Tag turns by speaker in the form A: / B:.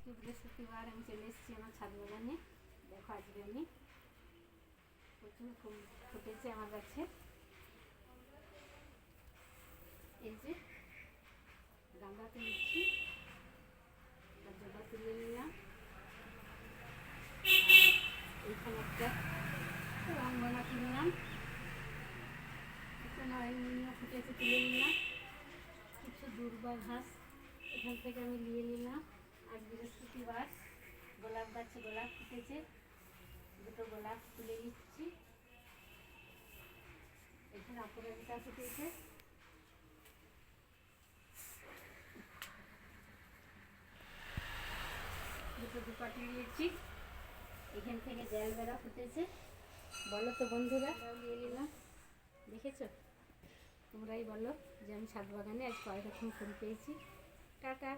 A: আজকে বৃহস্পতিবার আমি চলে এসেছি আমার ছাদ বাগানে। দেখো আজকে আমি প্রচুর ফুল ফুটেছে আমার গাছে। এই যে গাঁদা তুলছি, জবা তুলে নিলাম, এইখানে একটা রঙ্গনা তুললাম, একটা নয়নমণিও ফুটেছে তুলে নিলাম, কিছু দুর্বা ঘাস এখান থেকে আমি নিয়ে নিলাম। আজ বৃহস্পতিবার, গোলাপ গাছে গোলাপ ফুটেছে, দুটো গোলাপ তুলে নিচ্ছি। এখানে অপরাজিতা ফুটেছে, দুটো দুপাটি নিয়েছি। এখান থেকে জলবেরা ফুটেছে, বলো তো বন্ধুরা, নিয়ে নিলাম। দেখেছো? তোমরাই বলো যে আমি ছাদ বাগানে আজ কয় রকম ফুল পেয়েছি। টাটা।